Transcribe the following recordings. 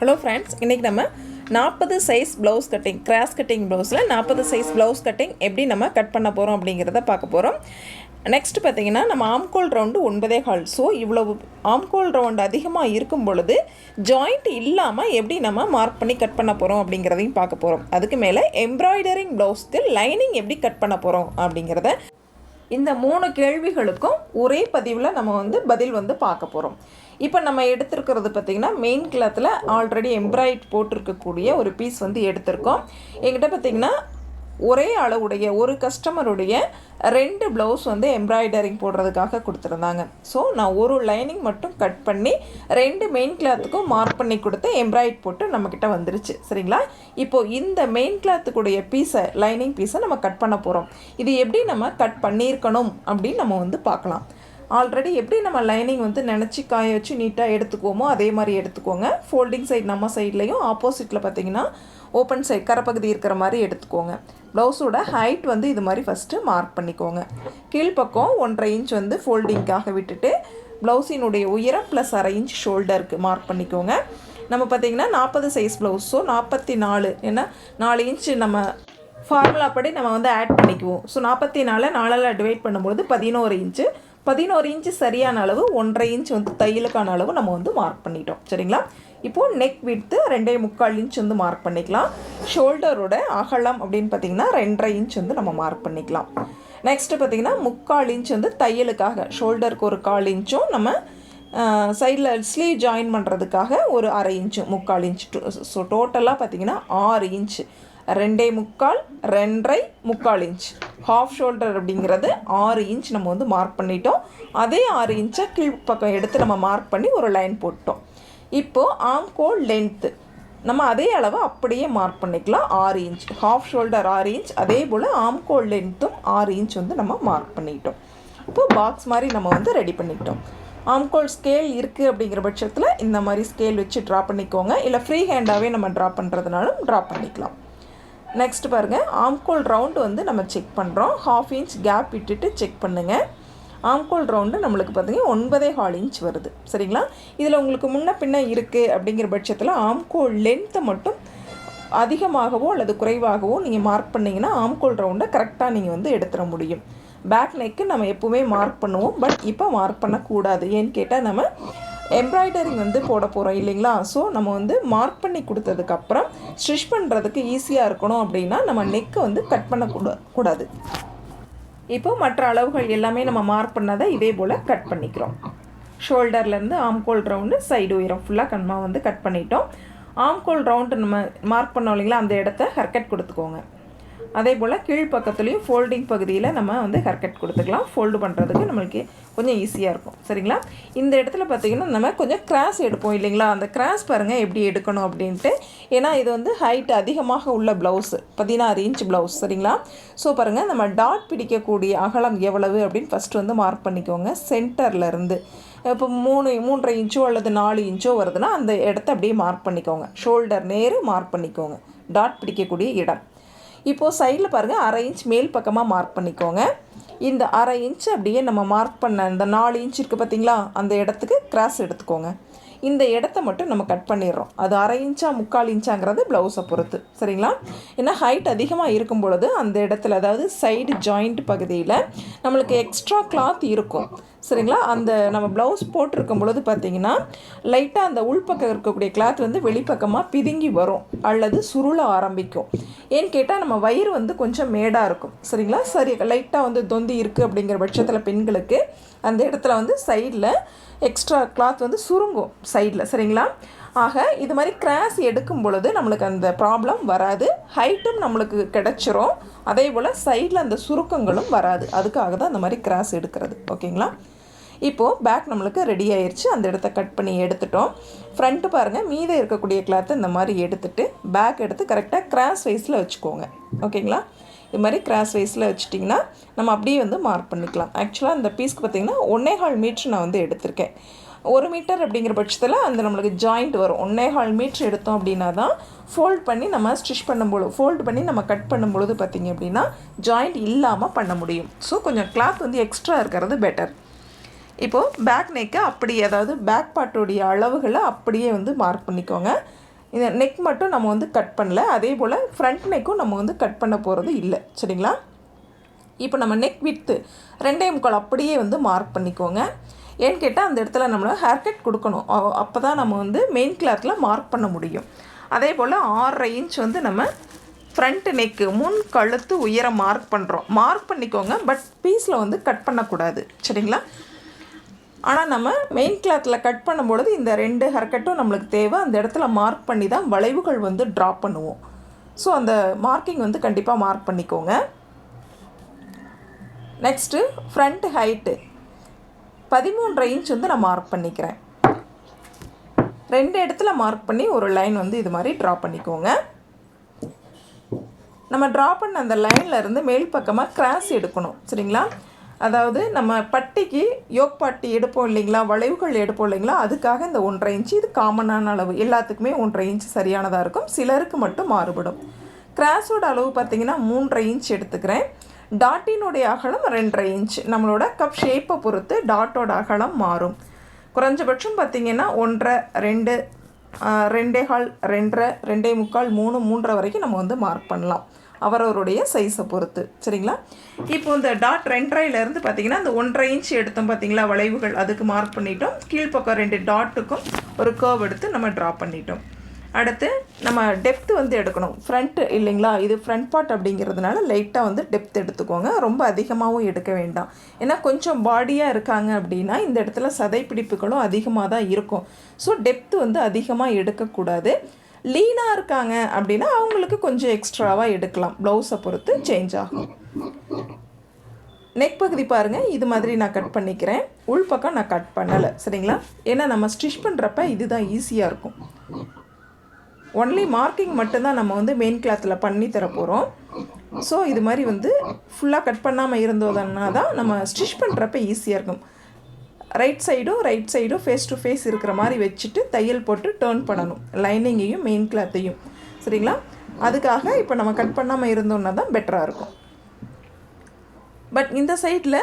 Hello friends, இன்றைக்கி நம்ம 40 size blouse cutting, cross cutting ப்ளவுஸில் 40 சைஸ் ப்ளவுஸ் கட்டிங் எப்படி நம்ம கட் பண்ண போகிறோம் அப்படிங்கிறத பார்க்க போகிறோம். நெக்ஸ்ட் பார்த்திங்கன்னா, நம்ம ஆம்கோல் ரவுண்டு 9.25. ஸோ இவ்வளவு ஆம்கோல் ரவுண்டு அதிகமாக இருக்கும் பொழுது ஜாயிண்ட் இல்லாமல் எப்படி நம்ம மார்க் பண்ணி கட் பண்ண போகிறோம் அப்படிங்கிறதையும் பார்க்க போகிறோம். அதுக்கு மேலே எம்ப்ராய்டரிங் ப்ளவுஸ்க்கு லைனிங் எப்படி கட் பண்ண போகிறோம் அப்படிங்கிறத இந்த 3 கேள்விகளுக்கும் ஒரே பதிவில் நம்ம பதில் பார்க்க போகிறோம். இப்போ நம்ம எடுத்துருக்கிறது பார்த்திங்கன்னா, மெயின் கிளாத்தில் ஆல்ரெடி எம்ப்ராய்ட் போட்டிருக்கக்கூடிய ஒரு பீஸ் எடுத்திருக்கோம். எங்கிட்ட பார்த்திங்கன்னா ஒரே அளவுடைய ஒரு கஸ்டமருடைய 2 ப்ளவுஸ் எம்ப்ராய்டரிங் போடுறதுக்காக கொடுத்துருந்தாங்க. ஸோ நான் ஒரு லைனிங் மட்டும் கட் பண்ணி 2 மெயின் கிளாத்துக்கும் மார்க் பண்ணி கொடுத்து எம்ப்ராய்ட் போட்டு நம்மக்கிட்ட வந்துருச்சு. சரிங்களா? இப்போது இந்த மெயின் கிளாத்துக்குடைய பீஸை, லைனிங் பீஸை நம்ம கட் பண்ண போகிறோம். இது எப்படி நம்ம கட் பண்ணியிருக்கணும் அப்படின்னு நம்ம பார்க்கலாம். ஆல்ரெடி எப்படி நம்ம லைனிங் நினச்சி காய வச்சு நீட்டாக எடுத்துக்குவோமோ அதே மாதிரி எடுத்துக்கோங்க. ஃபோல்டிங் சைடு நம்ம சைட்லேயும் ஆப்போசிட்டில் பார்த்திங்கன்னா ஓப்பன் சைட் கரைப்பகுதி இருக்கிற மாதிரி எடுத்துக்கோங்க. ப்ளவுஸோட ஹைட் இது மாதிரி ஃபஸ்ட்டு மார்க் பண்ணிக்கோங்க. கீழ்ப்பக்கம் 1.5 இன்ச் ஃபோல்டிங்காக விட்டுட்டு ப்ளவுஸினுடைய உயரம் ப்ளஸ் 1/2 இன்ச் ஷோல்டருக்கு மார்க் பண்ணிக்கோங்க. நம்ம பார்த்திங்கன்னா 40 சைஸ் ப்ளவுஸ், ஸோ 44, ஏன்னா 4 இன்ச்சு நம்ம ஃபார்முலா படி நம்ம ஆட் பண்ணிக்குவோம். ஸோ 44 4ஆல் டிவைட் பண்ணும்போது 11 இன்ச்சு. 11 இன்ச்சு சரியான அளவு, 1.5 இன்ச் தையலுக்கான அளவு நம்ம மார்க் பண்ணிட்டோம். சரிங்களா? இப்போது நெக் விட்த்து 2.25 இன்ச் மார்க் பண்ணிக்கலாம். ஷோல்டரோட அகலம் அப்படின்னு பார்த்திங்கன்னா 2.5 இன்ச் நம்ம மார்க் பண்ணிக்கலாம். நெக்ஸ்ட்டு பார்த்திங்கன்னா 3/4 இன்ச் தையலுக்காக, ஷோல்டருக்கு ஒரு 1/4 இன்ச்சும் நம்ம சைடில் ஸ்லீவ் ஜாயின் பண்ணுறதுக்காக ஒரு 1/2 இன்ச்சும் 3/4 இன்ச். ஸோ டோட்டலாக பார்த்திங்கன்னா 6 இன்ச்சு. 2.25, 2.5, 3/4 இன்ச். ஹாஃப் ஷோல்டர் அப்படிங்கிறது 6 இன்ச் நம்ம மார்க் பண்ணிட்டோம். அதே 6 இன்ச்சை கீழ்ப்பக்கம் எடுத்து நம்ம மார்க் பண்ணி ஒரு லைன் போட்டோம். இப்போது ஆம்கோல் லென்த்து நம்ம அதே அளவு அப்படியே மார்க் பண்ணிக்கலாம். 6 இன்ச். Half shoulder 6 inch. அதே போல் ஆம்கோல் லென்த்தும் 6 இன்ச் நம்ம மார்க் பண்ணிட்டோம். இப்போது பாக்ஸ் மாதிரி நம்ம ரெடி பண்ணிக்கிட்டோம். ஆம்கோல் ஸ்கேல் இருக்குது அப்படிங்கிற பட்சத்தில் இந்த மாதிரி ஸ்கேல் வச்சு ட்ரா பண்ணிக்கோங்க. இல்லை ஃப்ரீ ஹேண்டாகவே நம்ம ட்ரா பண்ணுறதுனாலும் ட்ரா பண்ணிக்கலாம். நெக்ஸ்ட் பாருங்கள், ஆம்கோல் ரவுண்டு நம்ம செக் பண்ணுறோம். 1/2 இன்ச் கேப் விட்டுட்டு செக் பண்ணுங்கள். ஆம்கோல் ரவுண்டு நம்மளுக்கு பார்த்திங்கன்னா 9.25 இன்ச் வருது. சரிங்களா? இதில் உங்களுக்கு முன்ன பின்ன இருக்குது அப்படிங்கிற பட்சத்தில் ஆம்கோல் லென்த்தை மட்டும் அதிகமாகவோ அல்லது குறைவாகவோ நீங்கள் மார்க் பண்ணிங்கன்னா ஆம்கோல் ரவுண்டை கரெக்டாக நீங்கள் எடுத்துட முடியும். பேக் நெக்கு நம்ம எப்போவுமே மார்க் பண்ணுவோம், பட் இப்போ மார்க் பண்ணக்கூடாது. ஏன்னு கேட்டால் நம்ம எம்ப்ராய்டரிங் போட போகிறோம் இல்லைங்களா? ஸோ நம்ம மார்க் பண்ணி கொடுத்ததுக்கப்புறம் ஸ்டிச் பண்ணுறதுக்கு ஈஸியாக இருக்கணும் அப்படின்னா நம்ம நெக்கு கட் பண்ணக்கூடாது. இப்போ மற்ற அளவுகள் எல்லாமே நம்ம மார்க் பண்ணாத இதே போல் கட் பண்ணிக்கிறோம். ஷோல்டர்லேருந்து ஆம்கோல் ரவுண்டு சைடு உயரம் ஃபுல்லாக நம்ம கட் பண்ணிட்டோம். ஆம்கோல் ரவுண்டு நம்ம மார்க் பண்ணோம் இல்லைங்களா, அந்த இடத்த ஹர்கட் கொடுத்துக்கோங்க. அதே போல் கீழ்ப்பக்கத்துலேயும் ஃபோல்டிங் பகுதியில் நம்ம ஹர்கட் கொடுத்துக்கலாம். ஃபோல்டு பண்ணுறதுக்கு நம்மளுக்கு கொஞ்சம் ஈஸியாக இருக்கும். சரிங்களா? இந்த இடத்துல பார்த்திங்கன்னா நம்ம கொஞ்சம் கிராஸ் எடுப்போம் இல்லைங்களா, அந்த கிராஸ் பாருங்கள் எப்படி எடுக்கணும் அப்படின்ட்டு. ஏன்னா இது ஹைட் அதிகமாக உள்ள ப்ளவுஸு, 16 இன்ச் ப்ளவுஸ். சரிங்களா? ஸோ பாருங்கள், நம்ம டாட் பிடிக்கக்கூடிய அகலம் எவ்வளவு அப்படின்னு ஃபஸ்ட்டு மார்க் பண்ணிக்கோங்க. சென்டர்லேருந்து இப்போ 3.5 இன்ச்சோ அல்லது 4 இன்ச்சோ வருதுன்னா அந்த இடத்த அப்படியே மார்க் பண்ணிக்கோங்க. ஷோல்டர் நேரு மார்க் பண்ணிக்கோங்க, டாட் பிடிக்கக்கூடிய இடம். இப்போது சைடில் பாருங்கள் 1/2 இன்ச் மேல் பக்கமாக மார்க் பண்ணிக்கோங்க. இந்த 1/2 இன்ச் அப்படியே நம்ம மார்க் பண்ண இந்த 4 இன்ச் இருக்குது பார்த்திங்களா, அந்த இடத்துக்கு கிராஸ் எடுத்துக்கோங்க. இந்த இடத்த மட்டும் நம்ம கட் பண்ணிடுறோம். அது 1/2 இன்ச்சா 3/4 இன்ச்சாங்கிறது ப்ளவுஸை பொறுத்து. சரிங்களா? ஏன்னா ஹைட் அதிகமாக இருக்கும் பொழுது அந்த இடத்துல, அதாவது சைடு ஜாயிண்ட் பகுதியில் நம்மளுக்கு எக்ஸ்ட்ரா கிளாத் இருக்கும். சரிங்களா? அந்த நம்ம ப்ளவுஸ் போட்டிருக்கும் பொழுது பார்த்திங்கன்னா லைட்டாக அந்த உள்பக்கம் இருக்கக்கூடிய கிளாத் வெளிப்பக்கமாக பிதுங்கி வரும் அல்லது சுருள ஆரம்பிக்கும். ஏன்னு கேட்டால் நம்ம வயிறு கொஞ்சம் மேடாக இருக்கும். சரிங்களா? சரி, லைட்டாக தொந்தி இருக்குது அப்படிங்கிற பட்சத்தில் பெண்களுக்கு அந்த இடத்துல சைடில் எக்ஸ்ட்ரா கிளாத் சுருங்கும் சைடில். சரிங்களா? ஆக இது மாதிரி கிராஸ் எடுக்கும் பொழுது நம்மளுக்கு அந்த ப்ராப்ளம் வராது. ஹைட்டும் நம்மளுக்கு கிடச்சிரும். அதே போல் சைடில் அந்த சுருக்கங்களும் வராது. அதுக்காக தான் அந்த மாதிரி கிராஸ் எடுக்கிறது. ஓகேங்களா? இப்போது பேக் நம்மளுக்கு ரெடி ஆயிடுச்சு. அந்த இடத்த கட் பண்ணி எடுத்துட்டோம். ஃப்ரண்ட்டு பாருங்கள், மீதே இருக்கக்கூடிய கிளாத்தை இந்த மாதிரி எடுத்துகிட்டு பேக் எடுத்து கரெக்டாக கிராஸ் வைஸில் வச்சுக்கோங்க. ஓகேங்களா? இது மாதிரி கிராஸ் வைஸில் வச்சுட்டிங்கன்னா நம்ம அப்படியே மார்க் பண்ணிக்கலாம். ஆக்சுவலாக அந்த பீஸ்க்கு பார்த்திங்கன்னா 1.25 மீட்ரு நான் எடுத்திருக்கேன். 1 மீட்டர் அப்படிங்கிற பட்சத்தில் அந்த நம்மளுக்கு ஜாயிண்ட் வரும். 1.25 மீட்ரு எடுத்தோம் அப்படின்னா தான் ஃபோல்ட் பண்ணி நம்ம ஸ்டிச் பண்ணும்பொழுது, ஃபோல்டு பண்ணி நம்ம கட் பண்ணும்பொழுது பார்த்திங்க அப்படின்னா ஜாயிண்ட் இல்லாமல் பண்ண முடியும். ஸோ கொஞ்சம் கிளாத் எக்ஸ்ட்ரா இருக்கிறது பெட்டர். இப்போது பேக் நெக்கை அப்படி, அதாவது பேக் பார்ட்டோடைய அளவுகளை அப்படியே மார்க் பண்ணிக்கோங்க. இந்த நெக் மட்டும் நம்ம வந்து கட் பண்ணல. அதே போல் ஃப்ரண்ட் நெக்கும் நம்ம வந்து கட் பண்ண போகிறது இல்லை. சரிங்களா? இப்போ நம்ம நெக் வித்து 2.25 அப்படியே வந்து மார்க் பண்ணிக்கோங்க. ஏன்னு கேட்டால் அந்த இடத்துல நம்மளை ஹேர் கட் கொடுக்கணும். அப்போ தான் நம்ம வந்து மெயின் கிளாத்தில் மார்க் பண்ண முடியும். அதே போல் 6.5 இன்ச் வந்து நம்ம ஃப்ரண்ட் நெக்கு முன் கழுத்து உயரம் மார்க் பண்ணுறோம். மார்க் பண்ணிக்கோங்க, பட் பீஸில் வந்து கட் பண்ணக்கூடாது. சரிங்களா? ஆனால் நம்ம மெயின் கிளாத்தில் கட் பண்ணும்பொழுது இந்த 2 ஹேர் கட்டும் நம்மளுக்கு தேவை. அந்த இடத்துல மார்க் பண்ணி தான் வளைவுகள் வந்து ட்ரா பண்ணுவோம். ஸோ அந்த மார்க்கிங் வந்து கண்டிப்பாக மார்க் பண்ணிக்கோங்க. நெக்ஸ்ட்டு ஃப்ரண்ட் ஹைட்டு 13.5 இன்ச் வந்து நான் மார்க் பண்ணிக்கிறேன். 2 இடத்துல மார்க் பண்ணி ஒரு லைன் வந்து இது மாதிரி ட்ரா பண்ணிக்கோங்க. நம்ம ட்ரா பண்ண அந்த லைனில் இருந்து மேல் பக்கமாக கிராஸ் எடுக்கணும். சரிங்களா? அதாவது நம்ம பட்டிக்கு யோக் பட்டி எடுப்போம் இல்லைங்களா, வளைவுகள் எடுப்போம் இல்லைங்களா, அதுக்காக இந்த 1.5 இன்ச்சு இது காமனான அளவு. எல்லாத்துக்குமே 1.5 இன்ச் சரியானதாக இருக்கும். சிலருக்கு மட்டும் மாறுபடும். கிராஸோட அளவு பார்த்திங்கன்னா 3.5 இன்ச் எடுத்துக்கிறேன். டாட்டினுடைய அகலம் 2.5 இன்ச். நம்மளோட கப் ஷேப்பை பொறுத்து டாட்டோட அகலம் மாறும். குறைஞ்சபட்சம் பார்த்திங்கன்னா 1.5, 2, 2.25, 2.5, 2.25, 3, 3.5 வரைக்கும் நம்ம வந்து மார்க் பண்ணலாம், அவரவருடைய சைஸை பொறுத்து. சரிங்களா? இப்போ இந்த டாட் 2.5லேருந்து பார்த்திங்கன்னா இந்த 1.5 இன்ச் எடுத்தோம் பார்த்திங்களா, வளைவுகள், அதுக்கு மார்க் பண்ணிட்டோம். கீழ்ப்பக்கம் 2 டாட்டுக்கும் ஒரு கர்வ் எடுத்து நம்ம ட்ரா பண்ணிட்டோம். அடுத்து நம்ம டெப்த்து வந்து எடுக்கணும். ஃப்ரண்ட் இல்லைங்களா, இது ஃப்ரண்ட் பார்ட் அப்படிங்கிறதுனால லைட்டாக வந்து டெப்த் எடுத்துக்கோங்க. ரொம்ப அதிகமாகவும் எடுக்க வேண்டாம். ஏன்னா கொஞ்சம் பாடியாக இருக்காங்க அப்படின்னா இந்த இடத்துல சதை பிடிப்புகளும் அதிகமாக தான் இருக்கும். ஸோ டெப்த்து வந்து அதிகமாக எடுக்கக்கூடாது. லீனாக இருக்காங்க அப்படின்னா அவங்களுக்கு கொஞ்சம் எக்ஸ்ட்ராவாக எடுக்கலாம். ப்ளவுஸை பொறுத்து சேஞ்ச் ஆகும். நெக் பகுதி பாருங்கள், இது மாதிரி நான் கட் பண்ணிக்கிறேன். உள்பக்கம் நான் கட் பண்ணலை. சரிங்களா? ஏன்னா நம்ம ஸ்டிச் பண்ணுறப்ப இதுதான் ஈஸியாக இருக்கும். ஒன்லி மார்க்கிங் மட்டும்தான் நம்ம வந்து மெயின் கிளாத்தில் பண்ணி தர போகிறோம். ஸோ இது மாதிரி வந்து ஃபுல்லாக கட் பண்ணாமல் இருந்தோம்னா தான் நம்ம ஸ்டிச் பண்ணுறப்ப ஈஸியாக இருக்கும். ரைட் சைடும் ஃபேஸ் டு ஃபேஸ் இருக்கிற மாதிரி வச்சுட்டு தையல் போட்டு டேர்ன் பண்ணணும், லைனிங்கையும் மெயின் கிளாத்தையும். சரிங்களா? அதுக்காக இப்போ நம்ம கட் பண்ணாமல் இருந்தோம்னா தான் பெட்டராக இருக்கும். பட் இந்த சைடில்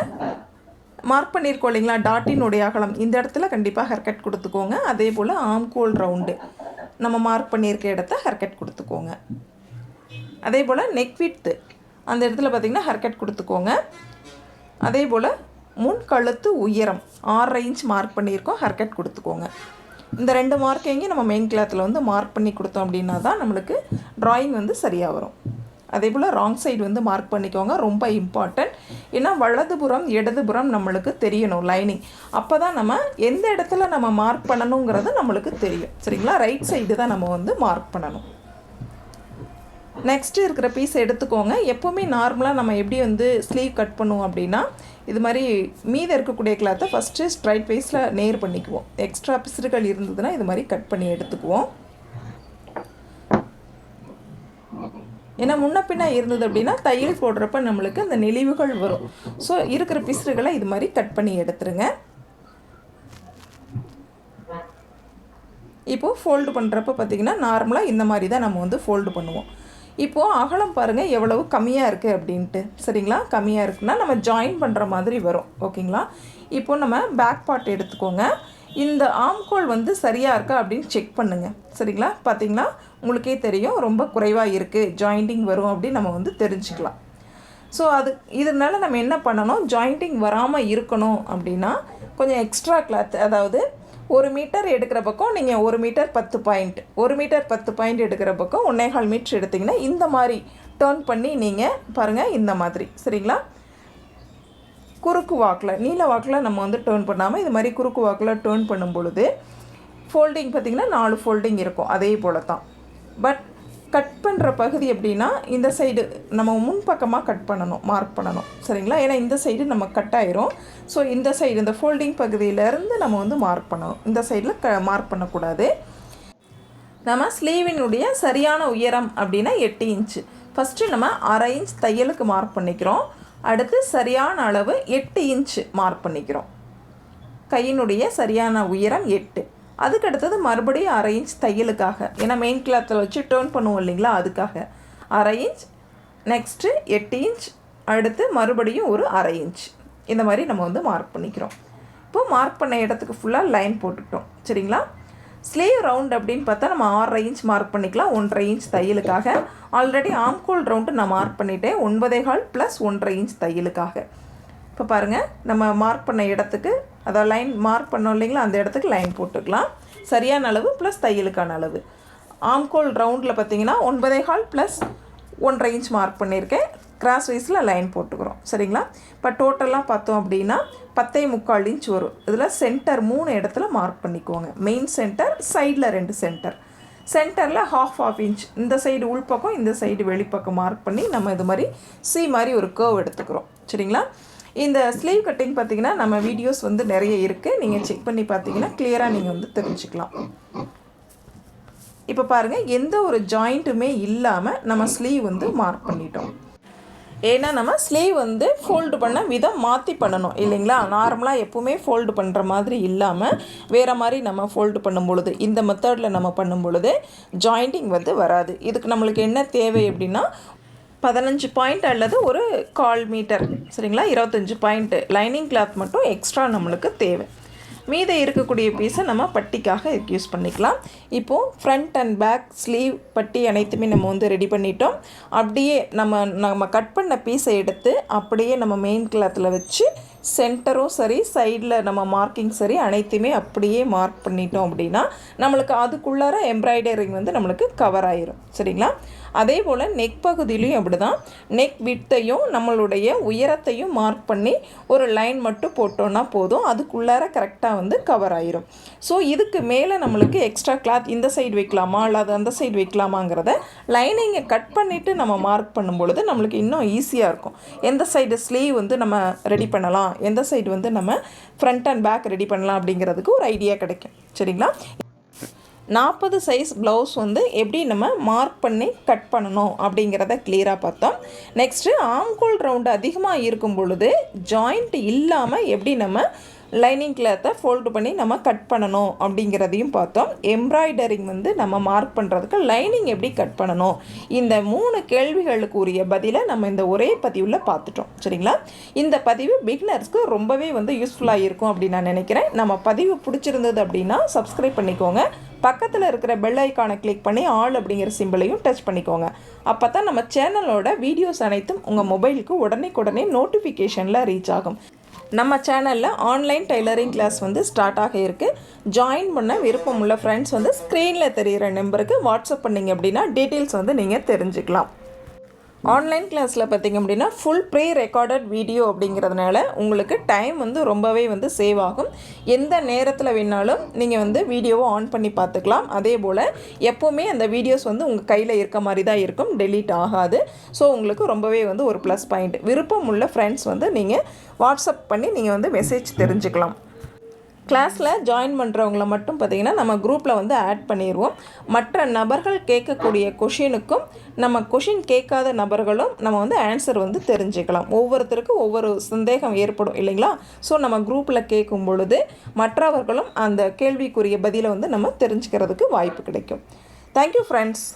மார்க் பண்ணியிருக்கோம் இல்லைங்களா, டாட்டினுடைய அகலம், இந்த இடத்துல கண்டிப்பாக ஹேர் கட் கொடுத்துக்கோங்க. அதே போல் ஆம்கோல் ரவுண்டு நம்ம மார்க் பண்ணியிருக்க இடத்த ஹேர் கட் கொடுத்துக்கோங்க. அதே போல் நெக் விட்த்து அந்த இடத்துல பார்த்திங்கன்னா ஹேர் கட் கொடுத்துக்கோங்க. அதே போல் முன் கழுத்து உயரம் 6.5 இன்ச் மார்க் பண்ணியிருக்கோம், ஹேர் கட் கொடுத்துக்கோங்க. இந்த 2 மார்க்கையும் நம்ம மெயின் கிளாத்தில் வந்து மார்க் பண்ணி கொடுத்தோம் அப்படின்னா தான் நம்மளுக்கு ட்ராயிங் வந்து சரியாக வரும். அதே போல் ராங் சைடு வந்து மார்க் பண்ணிக்கோங்க, ரொம்ப இம்பார்ட்டன்ட். ஏன்னா வலதுபுறம் இடதுபுறம் நம்மளுக்கு தெரியணும் லைனிங். அப்போ தான் நம்ம எந்த இடத்துல நம்ம மார்க் பண்ணணுங்கிறது நம்மளுக்கு தெரியும். சரிங்களா? ரைட் சைடு தான் நம்ம வந்து மார்க் பண்ணணும். நெக்ஸ்ட்டு இருக்கிற பீஸை எடுத்துக்கோங்க. எப்போவுமே நார்மலாக நம்ம எப்படி வந்து ஸ்லீவ் கட் பண்ணுவோம் அப்படின்னா இது மாதிரி மீதம் இருக்கக்கூடிய கிளாத்தை ஃபஸ்ட்டு ஸ்ட்ரைட் வைஸில் நேர் பண்ணிக்குவோம். எக்ஸ்ட்ரா பிசுறுகள் இருந்ததுன்னா இது மாதிரி கட் பண்ணி எடுத்துக்குவோம். ஏன்னா முன்ன பின்னா இருந்தது அப்படின்னா தையல் போடுறப்ப நம்மளுக்கு அந்த நெளிவுகள் வரும். ஸோ இருக்கிற பிசுறுகளை இது மாதிரி கட் பண்ணி எடுத்துருங்க. இப்போது ஃபோல்டு பண்ணுறப்ப பார்த்திங்கன்னா நார்மலாக இந்த மாதிரி தான் நம்ம வந்து ஃபோல்டு பண்ணுவோம். இப்போது அகலம் பாருங்கள் எவ்வளவு கம்மியாக இருக்குது அப்படின்ட்டு. சரிங்களா? கம்மியாக இருக்குன்னா நம்ம ஜாயின் பண்ணுற மாதிரி வரும். ஓகேங்களா? இப்போது நம்ம பேக் பார்ட் எடுத்துக்கோங்க. இந்த ஆம்கோல் வந்து சரியாக இருக்கா அப்படின்னு செக் பண்ணுங்கள். சரிங்களா? பார்த்திங்கன்னா உங்களுக்கே தெரியும் ரொம்ப குறைவாக இருக்குது, ஜாயிண்டிங் வரும் அப்படின்னு நம்ம வந்து தெரிஞ்சுக்கலாம். ஸோ இதனால நம்ம என்ன பண்ணணும், ஜாயிண்டிங் வராமல் இருக்கணும் அப்படின்னா கொஞ்சம் எக்ஸ்ட்ரா கிளாத், அதாவது 1 மீட்டர் எடுக்கிற பக்கம் நீங்கள் 1 மீட்டர் 10 பாயிண்ட், 1 மீட்டர் 10 பாயிண்ட் எடுக்கிற பக்கம் 1.25 மீட்டர் எடுத்திங்கன்னா இந்த மாதிரி டேர்ன் பண்ணி நீங்கள் பாருங்கள், இந்த மாதிரி. சரிங்களா? குறுக்கு வாக்கில் நீல வாக்கில் நம்ம வந்து டேர்ன் பண்ணாமல் இது மாதிரி குறுக்கு வாக்கில் டேர்ன் பண்ணும் பொழுது ஃபோல்டிங் பார்த்திங்கன்னா 4 ஃபோல்டிங் இருக்கும். அதே போல் தான். பட் கட் பண்ணுற பகுதி எப்படின்னா இந்த சைடு நம்ம முன்பக்கமாக கட் பண்ணணும், மார்க் பண்ணணும். சரிங்களா? ஏன்னா இந்த சைடு நம்ம கட் ஆயிரும். ஸோ இந்த சைடு இந்த ஃபோல்டிங் பகுதியிலேருந்து நம்ம வந்து மார்க் பண்ணணும். இந்த சைடில் மார்க் பண்ணக்கூடாது. நம்ம ஸ்லீவினுடைய சரியான உயரம் அப்படின்னா 8 இன்ச்சு. ஃபஸ்ட்டு நம்ம 1/2 இன்ச் தையலுக்கு மார்க் பண்ணிக்கிறோம். அடுத்து சரியான அளவு 8 இன்ச்சு மார்க் பண்ணிக்கிறோம். கையினுடைய சரியான உயரம் 8. அதுக்கடுத்தது மறுபடியும் 1/2 இன்ச் தையலுக்காக, ஏன்னா மெயின் கிளாத்தில் வச்சு டேர்ன் பண்ணுவோம் இல்லைங்களா, அதுக்காக 1/2 இன்ச். Next 8 inch. அடுத்து மறுபடியும் ஒரு 1/2 இன்ச். இந்த மாதிரி நம்ம வந்து மார்க் பண்ணிக்கிறோம். இப்போது மார்க் பண்ண இடத்துக்கு ஃபுல்லாக லைன் போட்டுக்கிட்டோம். சரிங்களா? ஸ்லீவ் ரவுண்ட் அப்படின்னு பார்த்தா நம்ம 6 இன்ச் மார்க் பண்ணிக்கலாம் 1.5 இன்ச் தையலுக்காக. ஆல்ரெடி ஆம்கோல் ரவுண்டு நான் மார்க் பண்ணிட்டேன் 9.25 ப்ளஸ் 1.5 இன்ச் தையலுக்காக. இப்போ பாருங்கள், நம்ம மார்க் பண்ண இடத்துக்கு அதாவது லைன் மார்க் பண்ணோம் இல்லைங்களா, அந்த இடத்துக்கு லைன் போட்டுக்கலாம். சரியான அளவு ப்ளஸ் தையலுக்கான அளவு. ஆம்கோல் ரவுண்டில் பார்த்தீங்கன்னா 9.25 ப்ளஸ் 1.5 இன்ச் மார்க் பண்ணியிருக்கேன். கிராஸ் வைஸில் லைன் போட்டுக்கிறோம். சரிங்களா? இப்போ டோட்டலாக பார்த்தோம் அப்படின்னா 10.25 இன்ச் வரும். இதில் சென்டர் 3 இடத்துல மார்க் பண்ணிக்குவோங்க. மெயின் சென்டர், சைடில் 2 சென்டர். சென்டரில் ½ இன்ச் இந்த சைடு உள்பக்கம், இந்த சைடு வெளிப்பக்கம் மார்க் பண்ணி நம்ம இது மாதிரி சி மாதிரி ஒரு கர்வ் எடுத்துக்கிறோம். சரிங்களா? இந்த ஸ்லீவ் கட்டிங் பார்த்திங்கன்னா நம்ம வீடியோஸ் வந்து நிறைய இருக்குது. நீங்கள் செக் பண்ணி பார்த்தீங்கன்னா கிளியராக நீங்கள் வந்து தெரிஞ்சுக்கலாம். இப்போ பாருங்கள், எந்த ஒரு ஜாயிண்ட்டுமே இல்லாமல் நம்ம ஸ்லீவ் வந்து மார்க் பண்ணிட்டோம். ஏன்னா நம்ம ஸ்லீவ் வந்து ஃபோல்டு பண்ண விதம் மாற்றி பண்ணணும் இல்லைங்களா? நார்மலாக எப்போவுமே ஃபோல்டு பண்ணுற மாதிரி இல்லாமல் வேறு மாதிரி நம்ம ஃபோல்டு பண்ணும் பொழுது, இந்த மெத்தடில் நம்ம பண்ணும் பொழுது ஜாயிண்டிங் வந்து வராது. இதுக்கு நம்மளுக்கு என்ன தேவை அப்படின்னா 15 பாயிண்ட் அல்லது ஒரு 1/4 மீட்டர், சரிங்களா? 25 பாயிண்ட்டு லைனிங் கிளாத் மட்டும் எக்ஸ்ட்ரா நம்மளுக்கு தேவை. மீதி இருக்கக்கூடிய பீஸை நம்ம பட்டிக்காக யூஸ் பண்ணிக்கலாம். இப்போது ஃப்ரண்ட் அண்ட் பேக் ஸ்லீவ் பட்டி அனைத்துமே நம்ம வந்து ரெடி பண்ணிட்டோம். அப்படியே நம்ம கட் பண்ண பீஸை எடுத்து அப்படியே நம்ம மெயின் கிளாத்தில் வச்சு சென்டரும் சரி, சைடில் நம்ம மார்க்கிங் சரி, அனைத்துமே அப்படியே மார்க் பண்ணிட்டோம் அப்படின்னா நம்மளுக்கு அதுக்குள்ளார எம்ப்ராய்டரிங் வந்து நம்மளுக்கு கவர் ஆயிரும். சரிங்களா? அதே போல் நெக் பகுதியிலையும் அப்படி தான். நெக் விட்டையும் நம்மளுடைய உயரத்தையும் மார்க் பண்ணி ஒரு லைன் மட்டும் போட்டோன்னா போதும், அதுக்குள்ளார கரெக்டாக வந்து கவர் ஆயிரும். ஸோ இதுக்கு மேலே நம்மளுக்கு எக்ஸ்ட்ரா கிளாத் இந்த சைடு வைக்கலாமா அல்லது அந்த சைடு வைக்கலாமாங்கிறத லைனிங்கை கட் பண்ணிவிட்டு நம்ம மார்க் பண்ணும் பொழுது நம்மளுக்கு இன்னும் ஈஸியாக இருக்கும். எந்த சைடு ஸ்லீவ் வந்து நம்ம ரெடி பண்ணலாம், எந்த சைடு வந்து நம்ம ஃப்ரண்ட் அண்ட் பேக் ரெடி பண்ணலாம் அப்படிங்கிறதுக்கு ஒரு ஐடியா கிடைக்கும். சரிங்களா? 40 சைஸ் ப்ளவுஸ் வந்து எப்படி நம்ம மார்க் பண்ணி கட் பண்ணணும் அப்படிங்கிறத கிளியராக பார்த்தோம். நெக்ஸ்ட்டு ஆம்கோல் ரவுண்டு அதிகமாக இருக்கும் பொழுது ஜாயிண்ட் இல்லாமல் எப்படி நம்ம லைனிங் கிளாத்தை ஃபோல்டு பண்ணி நம்ம கட் பண்ணணும் அப்படிங்கிறதையும் பார்த்தோம். எம்ப்ராய்டரிங் வந்து நம்ம மார்க் பண்ணுறதுக்கு லைனிங் எப்படி கட் பண்ணணும், இந்த 3 கேள்விகளுக்கு உரிய பதிலை நம்ம இந்த ஒரே பதிவில் பார்த்துட்டோம். சரிங்களா? இந்த பதிவு பிகினர்ஸ்க்கு ரொம்பவே வந்து யூஸ்ஃபுல்லாக இருக்கும் அப்படின்னு நான் நினைக்கிறேன். நம்ம பதிவு பிடிச்சிருந்தது அப்படின்னா சப்ஸ்கிரைப் பண்ணிக்கோங்க. பக்கத்தில் இருக்கிற பெல் ஐக்கானை கிளிக் பண்ணி ஆல் அப்படிங்கிற சிம்பிளையும் டச் பண்ணிக்கோங்க. அப்போ தான் நம்ம சேனலோட வீடியோஸ் அனைத்தும் உங்கள் மொபைலுக்கு உடனே நோட்டிஃபிகேஷனில் ரீச் ஆகும். நம்ம சேனலில் ஆன்லைன் டெய்லரிங் கிளாஸ் வந்து ஸ்டார்ட் ஆக இருக்குது. ஜாயின் பண்ண விருப்பம் உள்ள ஃப்ரெண்ட்ஸ் வந்து ஸ்க்ரீனில் தெரிகிற நம்பருக்கு வாட்ஸ்அப் பண்ணிங்க அப்படின்னா டீட்டெயில்ஸ் வந்து நீங்கள் தெரிஞ்சுக்கலாம். ஆன்லைன் கிளாஸில் பார்த்திங்க அப்படின்னா ஃபுல் ப்ரீ ரெக்கார்டட் வீடியோ அப்படிங்கிறதுனால உங்களுக்கு டைம் வந்து ரொம்பவே வந்து சேவ் ஆகும். எந்த நேரத்தில் வேணாலும் நீங்கள் வந்து வீடியோவை ஆன் பண்ணி பார்த்துக்கலாம். அதே போல் எப்போவுமே அந்த வீடியோஸ் வந்து உங்கள் கையில் இருக்க மாதிரி தான் இருக்கும், டெலீட் ஆகாது. ஸோ உங்களுக்கு ரொம்பவே வந்து ஒரு ப்ளஸ் பாயிண்ட். விருப்பம் உள்ள ஃப்ரெண்ட்ஸ் வந்து நீங்கள் வாட்ஸ்அப் பண்ணி நீங்கள் வந்து மெசேஜ் தெரிஞ்சுக்கலாம். கிளாஸில் ஜாயின் பண்ணுறவங்கள மட்டும் பார்த்திங்கன்னா நம்ம குரூப்பில் வந்து ஆட் பண்ணிடுவோம். மற்ற நபர்கள் கேட்கக்கூடிய கொஷினுக்கும் நம்ம கொஷின் கேட்காத நபர்களும் நம்ம வந்து ஆன்சர் வந்து தெரிஞ்சுக்கலாம். ஒவ்வொருத்தருக்கும் ஒவ்வொரு சந்தேகம் ஏற்படும் இல்லைங்களா? ஸோ நம்ம குரூப்பில் கேட்கும் பொழுது மற்றவர்களும் அந்த கேள்விக்குரிய பதிலை வந்து நம்ம தெரிஞ்சுக்கிறதுக்கு வாய்ப்பு கிடைக்கும். Thank you friends.